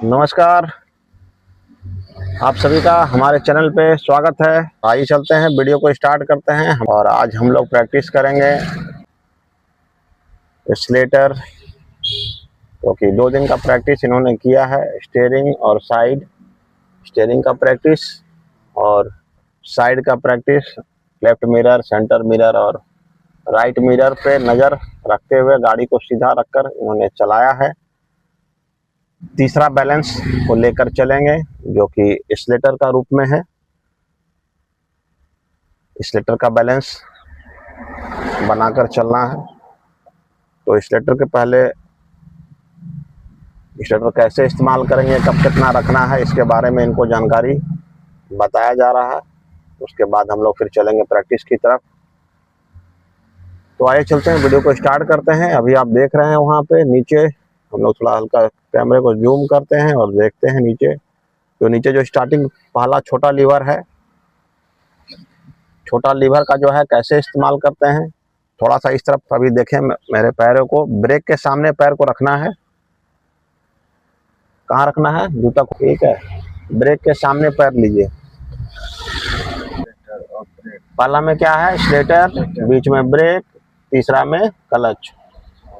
नमस्कार, आप सभी का हमारे चैनल पे स्वागत है। आइए चलते हैं, वीडियो को स्टार्ट करते हैं। और आज हम लोग प्रैक्टिस करेंगे एक्सीलेटर, क्योंकि 2 दिन का प्रैक्टिस इन्होंने किया है। स्टीयरिंग और साइड, स्टीयरिंग का प्रैक्टिस और साइड का practice. Left mirror, centre mirror और राइट मिरर पे नज़र रखते हुए गाड़ी को सीधा रखकर इन्होंने चलाया है। तीसरा बैलेंस को लेकर चलेंगे, जो कि एक्सीलेटर का रूप में है। एक्सीलेटर का बैलेंस बनाकर चलना है। तो एक्सीलेटर के पहले एक्सीलेटर कैसे इस्तेमाल करेंगे, कब कितना रखना है, इसके बारे में इनको जानकारी बताया जा रहा है। उसके बाद हम लोग फिर चलेंगे प्रैक्टिस की तरफ। तो आइए चलते हैं, वीडियो को स्टार्ट करते हैं। अभी आप देख रहे हैं वहाँ पे नीचे, हम लोग थोड़ा हल्का कैमरे को जूम करते हैं और देखते हैं नीचे। तो नीचे जो स्टार्टिंग पहला छोटा लीवर है, छोटा लीवर का जो है कैसे इस्तेमाल करते हैं, थोड़ा सा इस तरफ अभी देखें मेरे पैरों को। ब्रेक के सामने पैर को रखना है। कहाँ रखना है? जूता को, ठीक है। ब्रेक के सामने पैर लीजिए। पहला में क्या है? एक्सीलेटर, बीच में ब्रेक, तीसरा में क्लच।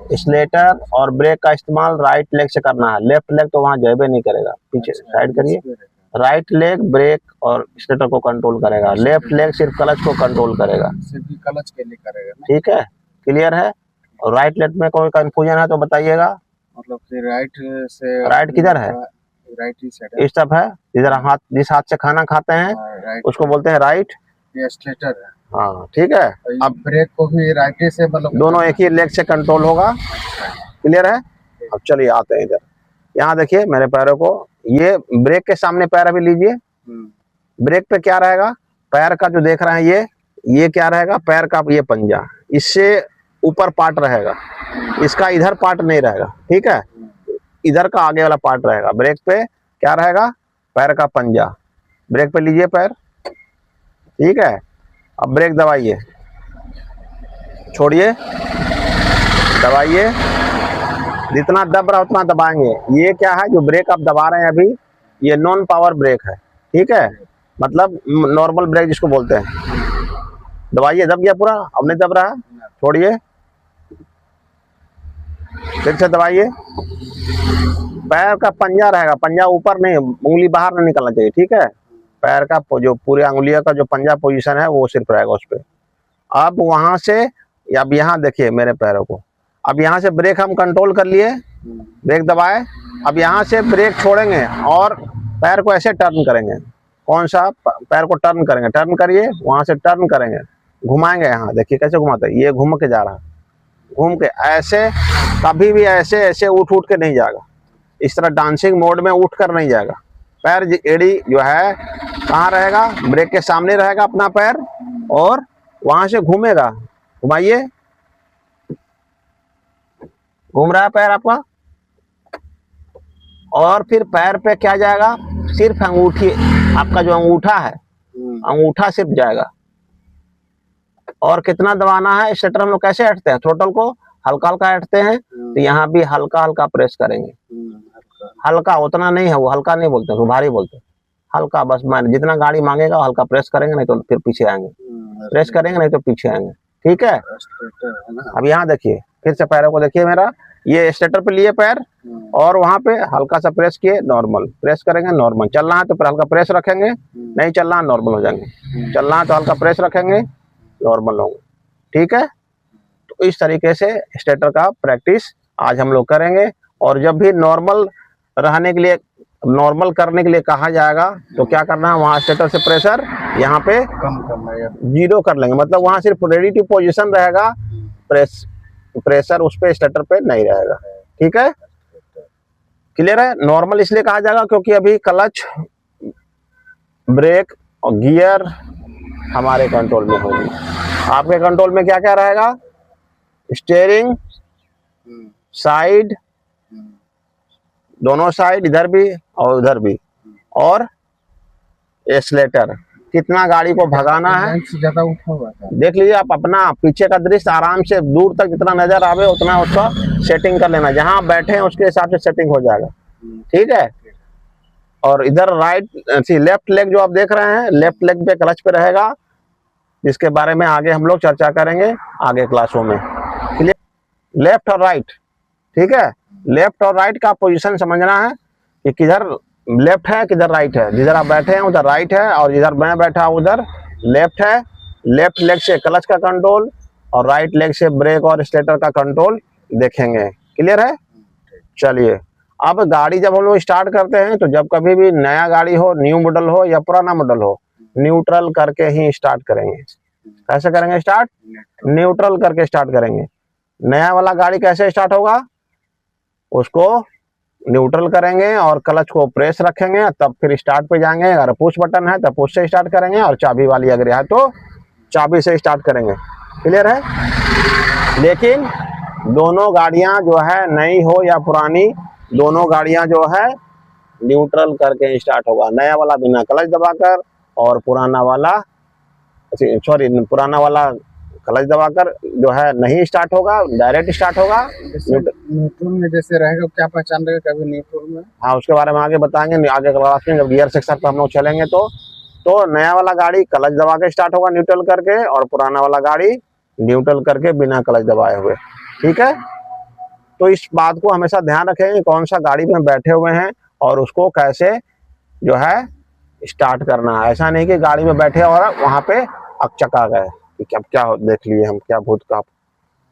एक्सीलेटर और ब्रेक का इस्तेमाल राइट लेग से करना है। लेफ्ट लेग तो वहाँ जाबे नहीं करेगा। पीछे साइड करिए। राइट लेग ब्रेक और एक्सीलेटर को कंट्रोल करेगा। लेफ्ट लेग सिर्फ क्लच को कंट्रोल करेगा, सिर्फ क्लच के लिए करेगा। ठीक है, क्लियर है? और राइट लेग में कोई कंफ्यूजन है तो बताइएगा। मतलब राइट किधर है? राइट इस तरफ है। इधर हाथ, जिस हाथ से खाना खाते हैं उसको बोलते हैं राइट। एक्सीलेटर है, हाँ, ठीक है। अब ब्रेक को भी राइट से, मतलब दोनों एक ही लेग से कंट्रोल होगा। क्लियर है? अब चलिए आते हैं इधर। यहाँ देखिए मेरे पैरों को, ये ब्रेक के सामने पैर अभी लीजिए। ब्रेक पे क्या रहेगा? पैर का जो देख रहे हैं ये क्या रहेगा? पैर का ये पंजा, इससे ऊपर पार्ट रहेगा, इसका इधर पार्ट नहीं रहेगा। ठीक है, इधर का आगे वाला पार्ट रहेगा। ब्रेक पे क्या रहेगा? पैर का पंजा। ब्रेक पे लीजिए पैर, ठीक है। अब ब्रेक दबाइए, छोड़िए, दबाइए। जितना दब रहा उतना दबाएंगे। ये क्या है जो ब्रेक आप दबा रहे हैं अभी, ये नॉन पावर ब्रेक है। ठीक है, मतलब नॉर्मल ब्रेक जिसको बोलते हैं। दबाइए, दब गया पूरा? अब नहीं दब रहा, छोड़िए, फिर से दबाइए। पैर का पंजा रहेगा, पंजा ऊपर नहीं, उंगली बाहर नहीं निकलना चाहिए। ठीक है, पैर का जो पूरे अंगुलियों का जो पंजा पोजीशन है वो सिर्फ रहेगा उस पर। अब वहां से, अब यहाँ देखिए मेरे पैरों को, अब यहाँ से ब्रेक हम कंट्रोल कर लिए, ब्रेक दबाए। अब यहाँ से ब्रेक छोड़ेंगे और पैर को ऐसे टर्न करेंगे। कौन सा? पैर को टर्न करेंगे। टर्न करिए, वहां से टर्न करेंगे, घुमाएंगे। यहाँ देखिए कैसे घुमाते हैं, ये घूम के जा रहा है, घूम के ऐसे। कभी भी ऐसे ऐसे उठ के नहीं जाएगा, इस तरह डांसिंग मोड में उठ कर नहीं जाएगा। पैर एड़ी जो है कहाँ रहेगा? ब्रेक के सामने रहेगा अपना पैर, और वहां से घूमेगा। घुमाइए, घूम रहा है पैर आपका। और फिर पैर पे क्या जाएगा? सिर्फ अंगूठी, आपका जो अंगूठा है, अंगूठा सिर्फ जाएगा। और कितना दबाना है? एक्सीलेटर हम लोग कैसे हटते हैं? थ्रोटल को हल्का हल्का हटते हैं, तो यहाँ भी हल्का हल्का प्रेस करेंगे। हल्का, उतना नहीं है, वो हल्का नहीं बोलते, वो भारी बोलते हैं। हल्का, बस मान जितना गाड़ी मांगेगा हल्का प्रेस करेंगे, नहीं तो फिर पीछे आएंगे। प्रेस करेंगे नहीं तो पीछे आएंगे। ठीक है, अब यहाँ देखिए, फिर से पैरों को देखिए मेरा, ये एक्सीलेटर पे लिए पैर और वहां पे हल्का सा प्रेस किए। नॉर्मल प्रेस करेंगे, नॉर्मल चलना है तो फिर हल्का प्रेस रखेंगे, नहीं चलना है नॉर्मल हो जाएंगे। चलना है तो हल्का प्रेस रखेंगे, नॉर्मल होंगे। ठीक है, तो इस तरीके से एक्सीलेटर का प्रैक्टिस आज हम लोग करेंगे। और जब भी नॉर्मल रहने के लिए, नॉर्मल करने के लिए कहा जाएगा तो क्या करना है? वहाँ एक्सीलेटर से प्रेशर यहाँ पे कम करना है, 0 कर लेंगे। मतलब वहाँ सिर्फ रेडी टू पोजीशन रहेगा, प्रेशर उस पे एक्सीलेटर पे नहीं रहेगा। ठीक है, क्लियर है? नॉर्मल इसलिए कहा जाएगा क्योंकि अभी क्लच, ब्रेक और गियर हमारे कंट्रोल में होगी। आपके कंट्रोल में क्या क्या रहेगा? स्टीयरिंग, साइड, दोनों साइड, इधर भी और उधर भी, और एक्सीलेटर। कितना गाड़ी को भगाना है, ज्यादा उठा हुआ है। देख लीजिए आप अपना पीछे का दृश्य, आराम से दूर तक जितना नजर आवे उतना उसका सेटिंग कर लेना। जहां बैठे हैं उसके हिसाब से सेटिंग हो जाएगा। ठीक है, और इधर लेफ्ट लेग जो आप देख रहे हैं, लेफ्ट लेग पे क्लच पे रहेगा, जिसके बारे में आगे हम लोग चर्चा करेंगे आगे क्लासों में। लेफ्ट और राइट, ठीक है, लेफ्ट और राइट का पोजीशन समझना है कि किधर लेफ्ट है किधर राइट है। जिधर आप बैठे हैं उधर राइट है और जिधर मैं बैठा हूं उधर लेफ्ट है। लेफ्ट लेग से क्लच का कंट्रोल और राइट लेग से ब्रेक और स्टेटर का कंट्रोल देखेंगे। क्लियर है? चलिए, अब गाड़ी जब हम लोग स्टार्ट करते हैं तो जब कभी भी नया गाड़ी हो, न्यू मॉडल हो या पुराना मॉडल हो, न्यूट्रल करके ही स्टार्ट करेंगे। कैसे करेंगे स्टार्ट? न्यूट्रल करके स्टार्ट करेंगे। नया वाला गाड़ी कैसे स्टार्ट होगा? उसको न्यूट्रल करेंगे और क्लच को प्रेस रखेंगे, तब फिर स्टार्ट पे जाएंगे। अगर पुश बटन है तो पुश से स्टार्ट करेंगे और चाबी वाली अगर है तो चाबी से स्टार्ट करेंगे। क्लियर है? लेकिन दोनों गाड़ियां जो है, नई हो या पुरानी, दोनों गाड़ियां जो है न्यूट्रल करके स्टार्ट होगा। नया वाला बिना क्लच दबाकर और पुराना वाला क्लच दबाकर जो है नहीं स्टार्ट होगा, डायरेक्ट स्टार्ट होगा। न्यूट्रल में जैसे रहेगा क्या पहचान रहेगा कभी न्यूट्रल में? हाँ, उसके बारे में आगे बताएंगे आगे क्लास में, जब गियर सेक्शन पर हम लोग चलेंगे तो नया वाला गाड़ी क्लच दबा के स्टार्ट होगा न्यूट्रल करके, और पुराना वाला गाड़ी न्यूट्रल करके बिना क्लच दबाए हुए। ठीक है? तो इस बात को हमेशा ध्यान रखें, कौन सा गाड़ी में बैठे हुए हैं और उसको कैसे जो है स्टार्ट करना है। ऐसा नहीं कि गाड़ी में बैठे और वहां पे अकचका गए कि अब क्या देख लिए हम, क्या भूत का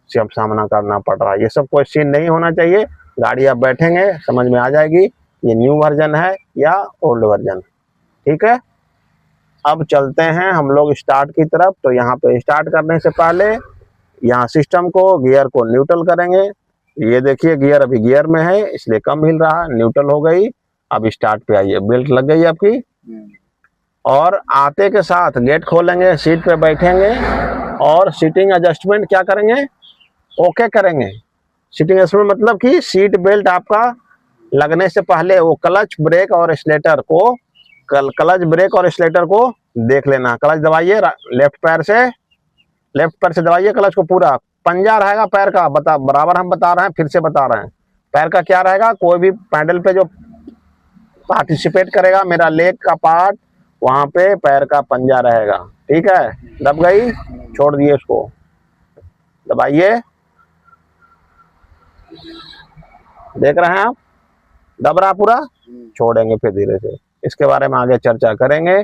से अब सामना करना पड़ रहा है। ये सब कोई सीन नहीं होना चाहिए। गाड़ी आप बैठेंगे समझ में आ जाएगी ये न्यू वर्जन है या ओल्ड वर्जन। ठीक है? अब चलते हैं हम लोग स्टार्ट की तरफ। तो यहाँ पे स्टार्ट करने से पहले यहाँ सिस्टम को, गियर को न्यूट्रल करेंगे। ये देखिए गियर अभी गियर में है इसलिए कम हिल रहा है, न्यूट्रल हो गई। अब स्टार्ट पे आइए, बेल्ट लग गई आपकी, और आते के साथ गेट खोलेंगे, सीट पे बैठेंगे और सीटिंग एडजस्टमेंट क्या करेंगे? ओके करेंगे। सीटिंग एडजस्टमेंट मतलब कि सीट बेल्ट आपका लगने से पहले वो क्लच ब्रेक और एक्सीलरेटर को देख लेना। क्लच दबाइए लेफ्ट पैर से दबाइए क्लच को पूरा। पंजा रहेगा पैर का, बराबर हम बता रहे हैं, फिर से बता रहे हैं। पैर का क्या रहेगा? कोई भी पैडल पे जो पार्टिसिपेट करेगा, मेरा लेग का पार्ट, वहां पे पैर का पंजा रहेगा। ठीक है? दब गई, छोड़ दिए उसको, दबाइए। देख रहे हैं आप? दब रहा पूरा, छोड़ेंगे फिर धीरे से। इसके बारे में आगे चर्चा करेंगे।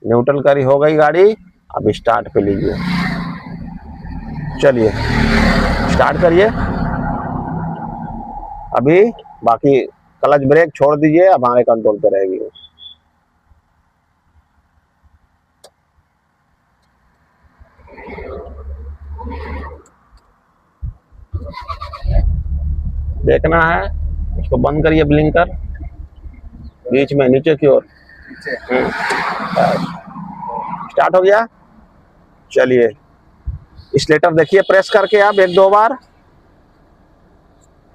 न्यूट्रल करी हो गई गाड़ी, अब स्टार्ट पे लीजिए। चलिए स्टार्ट करिए। अभी बाकी क्लच ब्रेक छोड़ दीजिए, अब हमारे कंट्रोल पे रहेगी। देखना है, इसको बंद करिए ब्लिंकर, बीच में नीचे की ओर। स्टार्ट हो गया। चलिए स्लेटर देखिए प्रेस करके आप 1-2 बार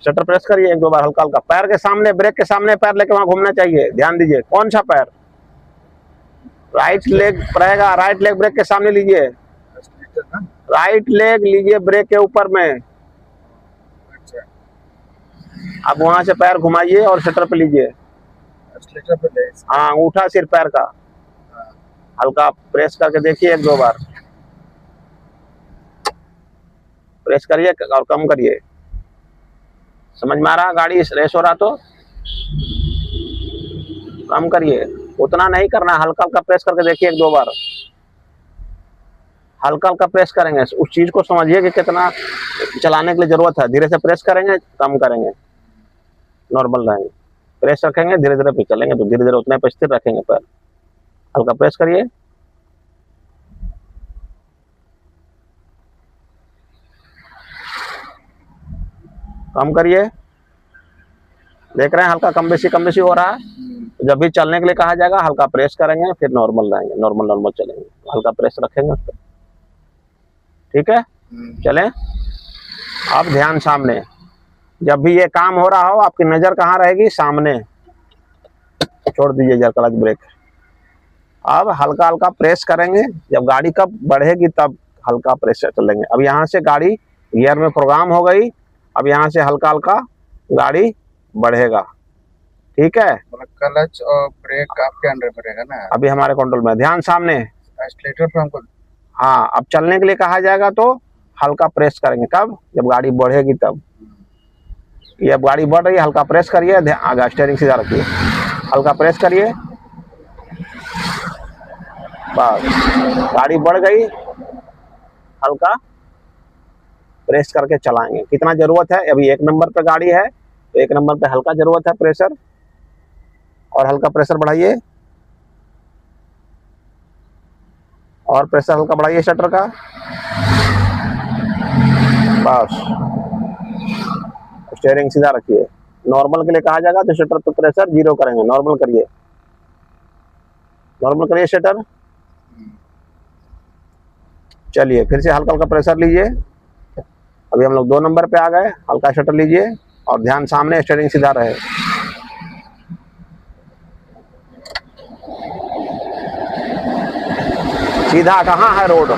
शटर प्रेस करिए, 1-2 बार हल्का हल्का। पैर के सामने, ब्रेक के सामने पैर लेके वहां घूमना चाहिए। ध्यान दीजिए कौन सा पैर? राइट लेग रहेगा, राइट लेग ब्रेक के सामने लीजिए। राइट लेग लीजिए ब्रेक के ऊपर में। अब वहां से पैर घुमाइए और शटर पे लीजिए। हाँ, अंगूठा सिर पैर का हल्का प्रेस करके देखिए 1-2 बार। प्रेस करिए और कम करिए। समझ में आ रहा? गाड़ी रेस हो रहा तो कम करिए, उतना नहीं करना। हल्का हल्का प्रेस करके देखिए 1-2 बार। हल्का हल्का प्रेस करेंगे, उस चीज को समझिए कि कितना चलाने के लिए जरूरत है। धीरे से प्रेस करेंगे, कम करेंगे, नॉर्मल रहेंगे। प्रेस रखेंगे, धीरे धीरे पे चलेंगे तो धीरे धीरे उतने पे स्थिर रखेंगे पैर। हल्का प्रेस करिए। कम करिए। देख रहे हैं हल्का कम बेसी हो रहा है। जब भी चलने के लिए कहा जाएगा हल्का प्रेस करेंगे, फिर नॉर्मल रहेंगे, नॉर्मल चलेंगे। हल्का प्रेस रखेंगे उस पर। ठीक है? चलें। अब ध्यान सामने। जब भी ये काम हो रहा हो आपकी नजर कहाँ रहेगी? सामने। छोड़ दीजिए जरा क्लच ब्रेक। अब हल्का हल्का प्रेस करेंगे। जब गाड़ी कब बढ़ेगी तब हल्का प्रेस चलेंगे। अब यहाँ से गाड़ी गियर में प्रोग्राम हो गई। अब यहाँ से हल्का हल्का गाड़ी बढ़ेगा। ठीक है, मतलब क्लच और ब्रेक आपके अंडर पड़ेगा ना, अभी हमारे कंट्रोल में। ध्यान सामने। एक्सीलेटर पे हमको। हाँ, अब चलने के लिए कहा जाएगा तो हल्का प्रेस करेंगे। कब? जब गाड़ी बढ़ेगी तब। ये अब गाड़ी बढ़ रही है, हल्का प्रेस करिए, आगे स्टीयरिंग सीधा रखिए, हल्का प्रेस करिए, बस। गाड़ी बढ़ गई, हल्का प्रेस करके चलाएंगे। कितना जरूरत है? अभी 1 नंबर पे गाड़ी है तो 1 नंबर पे हल्का जरूरत है प्रेशर, और हल्का प्रेशर बढ़ाइए, और प्रेशर हल्का बढ़ाइए शटर का, बस। स्टीयरिंग सीधा रखिए। नॉर्मल के लिए कहा जाएगा तो शटर पे प्रेशर 0 करेंगे। नॉर्मल करिए, नॉर्मल करिए शटर। चलिए फिर से हल्का हल्का प्रेशर लीजिए। अभी हम लोग 2 नंबर पे आ गए। हल्का शटर लीजिए और ध्यान सामने, स्टीयरिंग सीधा रहे। सीधा कहाँ है रोड?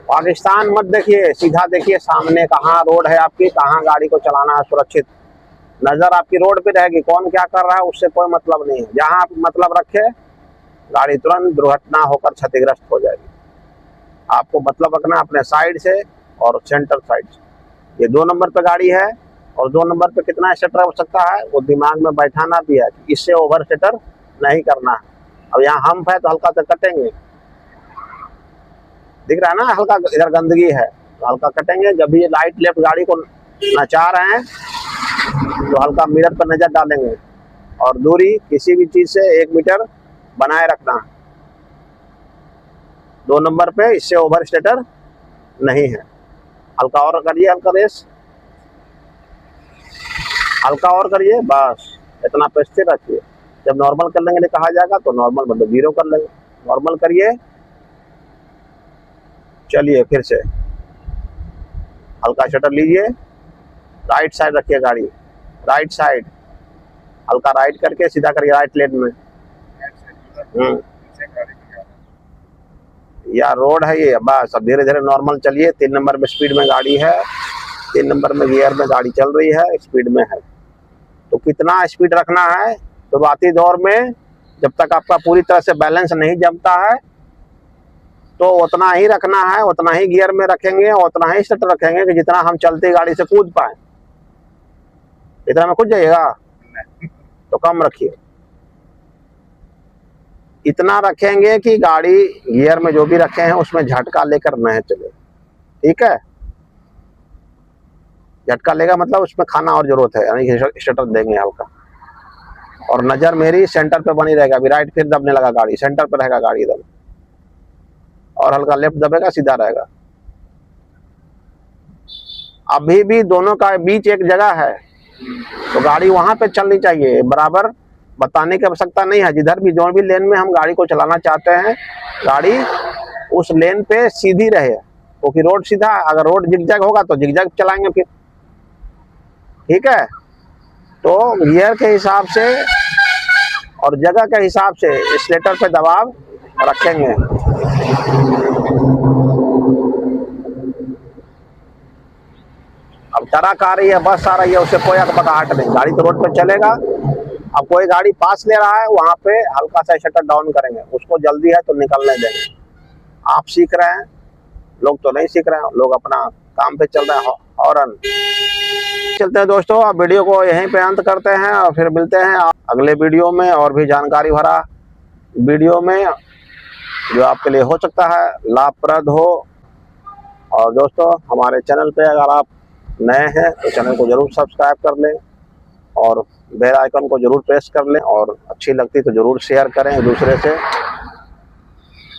पाकिस्तान मत देखिए, सीधा देखिए सामने कहाँ रोड है आपकी, कहाँ गाड़ी को चलाना है सुरक्षित। नजर आपकी रोड पे रहेगी, कौन क्या कर रहा है उससे कोई मतलब नहीं है। जहां आप मतलब रखे, गाड़ी तुरंत दुर्घटना होकर क्षतिग्रस्त हो जाएगी। आपको मतलब रखना अपने साइड से और सेंटर साइड से। ये 2 नंबर पे गाड़ी है और 2 नंबर पे कितना शटर हो सकता है वो दिमाग में बैठाना भी है, इससे ओवर शटर नहीं करना है। अब यहाँ हम्प है तो हल्का से कटेंगे, दिख रहा है ना, हल्का इधर गंदगी है तो हल्का कटेंगे। जब भी राइट लेफ्ट गाड़ी को नचा रहे हैं तो हल्का मिरर पर नजर डालेंगे, और दूरी किसी भी चीज से 1 मीटर बनाए रखना है 2 नंबर पे, इससे ओवर स्टेटर नहीं है। हल्का और करिए, हल्का रेस, हल्का और करिए, बस इतना पे स्थिर रखिए। जब नॉर्मल कर लेंगे कहा जाएगा तो नॉर्मल मतलब 0 कर लेंगे। नॉर्मल करिए। चलिए फिर से हल्का शटर लीजिए, राइट साइड रखिए गाड़ी, राइट साइड, हल्का राइट करके सीधा करिए राइट लेन में। या रोड है ये, बस। अब धीरे धीरे नॉर्मल चलिए। 3 नंबर में स्पीड में गाड़ी है, 3 नंबर में गियर में गाड़ी चल रही है, स्पीड में है। तो कितना स्पीड रखना है? शुरुआती दौर में जब तक आपका पूरी तरह से बैलेंस नहीं जमता है तो उतना ही रखना है, उतना ही गियर में रखेंगे, उतना ही शटर रखेंगे कि जितना हम चलती गाड़ी से कूद पाए। इतना में कूद जाइएगा तो कम रखिए। इतना रखेंगे कि गाड़ी गियर में जो भी रखे हैं उसमें झटका लेकर नहीं चले, ठीक है। झटका लेगा मतलब उसमें खाना और जरूरत है, यानी शटर देंगे हल्का। और नजर मेरी सेंटर पे बनी रहेगा। अभी राइट फिर दबने लगा, गाड़ी सेंटर पे रहेगा गाड़ी एकदम, और हल्का लेफ्ट दबेगा, सीधा रहेगा। अभी भी दोनों का बीच एक जगह है तो गाड़ी वहां पे चलनी चाहिए। बराबर बताने की आवश्यकता नहीं है। जिधर भी जो भी लेन में हम गाड़ी को चलाना चाहते हैं, गाड़ी उस लेन पे सीधी रहे, क्योंकि रोड सीधा। अगर रोड जिगजैग होगा तो जिगजैग चलाएंगे फिर, ठीक है। तो गियर के हिसाब से और जगह के हिसाब से एक्सीलेटर पे दबाव रखेंगे। अब ट्रक आ रही है, बस आ रही है, उससे कोई अकबकाहट नहीं, गाड़ी तो रोड पे चलेगा। अब कोई गाड़ी पास ले रहा है, वहां पे हल्का सा शटर डाउन करेंगे, उसको जल्दी है तो निकलने देंगे। आप सीख रहे हैं, लोग तो नहीं सीख रहे हैं, लोग अपना काम पे चल रहे हैं, हॉर्न। चलते हैं दोस्तों, अब वीडियो को यहीं पे अंत करते हैं और फिर मिलते हैं अगले वीडियो में और भी जानकारी भरा वीडियो में, जो आपके लिए हो सकता है लाभप्रद हो। और दोस्तों, हमारे चैनल पे अगर आप नए हैं तो चैनल को जरूर सब्सक्राइब कर लें और बेल आइकन को जरूर प्रेस कर लें, और अच्छी लगती तो जरूर शेयर करें एक दूसरे से,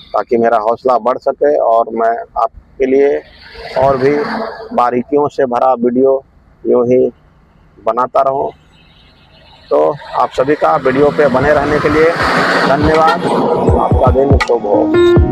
ताकि मेरा हौसला बढ़ सके और मैं आपके लिए और भी बारीकियों से भरा वीडियो यूँ ही बनाता रहूं। तो आप सभी का वीडियो पे बने रहने के लिए धन्यवाद। आपका दिन शुभ हो।